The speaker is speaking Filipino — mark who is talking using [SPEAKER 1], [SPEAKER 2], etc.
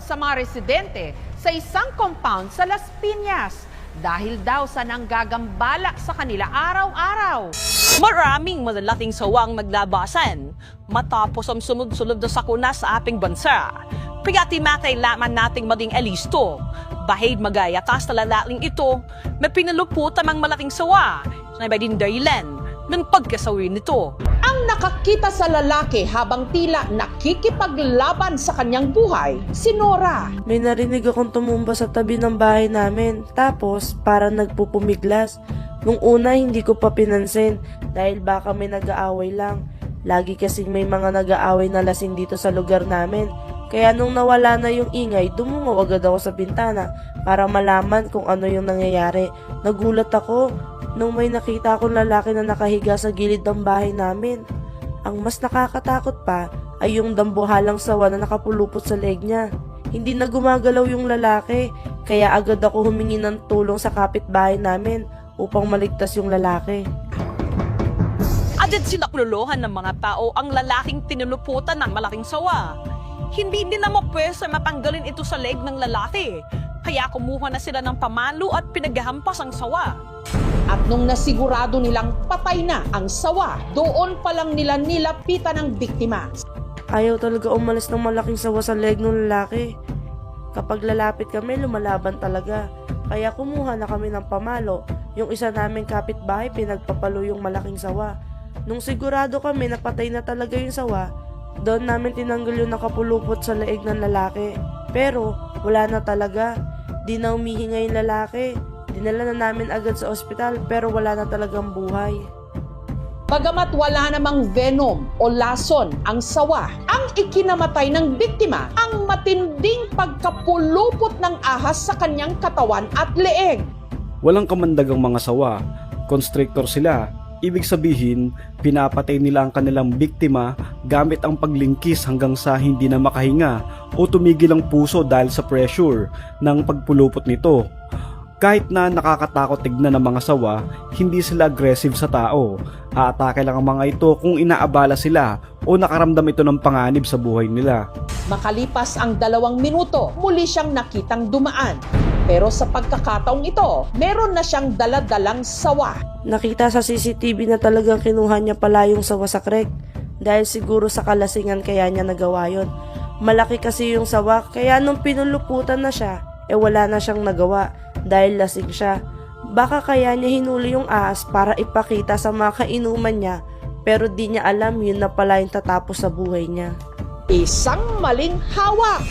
[SPEAKER 1] sa mga residente sa isang compound sa Las Piñas dahil daw sa nanggagambala sa kanila araw-araw.
[SPEAKER 2] Maraming malalaking sawang naglabasan matapos ang sunod-sunod na sakuna sa ating bansa. Kaya timakailangan nating maging alisto. Bahid magayatas na lalaking ito, may pinalupot ang malaking sawa na may din dahilan ng pagkasawi nito.
[SPEAKER 1] Ang nakakita sa lalaki habang tila nakikipaglaban sa kanyang buhay, si Nora.
[SPEAKER 3] May narinig akong tumumba sa tabi ng bahay namin. Tapos, parang nagpupumiglas. Nung una, hindi ko pa pinansin dahil baka may nag-aaway lang. Lagi kasing may mga nag-aaway na lasing dito sa lugar namin. Kaya nung nawala na yung ingay, dumungaw agad ako sa bintana para malaman kung ano yung nangyayari. Nagulat ako nung may nakita akong lalaki na nakahiga sa gilid ng bahay namin. Ang mas nakakatakot pa ay yung dambuhalang sawa na nakapulupot sa leeg niya. Hindi na gumagalaw yung lalaki, kaya agad ako humingi ng tulong sa kapitbahay namin upang maligtas yung lalaki.
[SPEAKER 2] Agad sinakluluhan ng mga tao ang lalaking tinuluputan ng malaking sawa. Hindi nila mapwesa matanggalin ito sa leg ng lalaki. Kaya kumuha na sila ng pamalo at pinaghahampas ang sawa.
[SPEAKER 1] At nung nasigurado nilang patay na ang sawa, doon pa lang nila nilapitan ang biktima.
[SPEAKER 3] Ayaw talaga umalis ng malaking sawa sa leg ng lalaki. Kapag lalapit kami, lumalaban talaga. Kaya kumuha na kami ng pamalo. Yung isa naming kapitbahay, pinagpapalo yung malaking sawa. Nung sigurado kami na patay na talaga yung sawa, doon namin tinanggal yung nakapulupot sa leeg ng lalaki. Pero wala na talaga. Di na umihinga yung lalaki. Dinala na namin agad sa ospital pero wala na talagang buhay.
[SPEAKER 1] Bagamat wala namang venom o lason ang sawa, ang ikinamatay ng biktima ang matinding pagkapulupot ng ahas sa kanyang katawan at leeg.
[SPEAKER 4] Walang kamandagang mga sawa, constrictor sila. Ibig sabihin, pinapatay nila ang kanilang biktima gamit ang paglingkis hanggang sa hindi na makahinga o tumigil ang puso dahil sa pressure ng pagpulupot nito. Kahit na nakakatakot tignan ng mga sawa, hindi sila aggressive sa tao. Haatake lang ang mga ito kung inaabala sila o nakaramdam ito ng panganib sa buhay nila.
[SPEAKER 1] Makalipas ang 2 minuto, muli siyang nakitang dumaan. Pero sa pagkakataong ito, meron na siyang daladalang sawa.
[SPEAKER 3] Nakita sa CCTV na talagang kinuha niya pala yung sawa sa krek. Dahil siguro sa kalasingan kaya niya nagawa yun. Malaki kasi yung sawa, kaya nung pinuluputan na siya, wala na siyang nagawa dahil lasing siya. Baka kaya niya hinuli yung ahas para ipakita sa mga kainuman niya, pero di niya alam yun na pala yung tatapos sa buhay niya.
[SPEAKER 1] Isang maling hawak.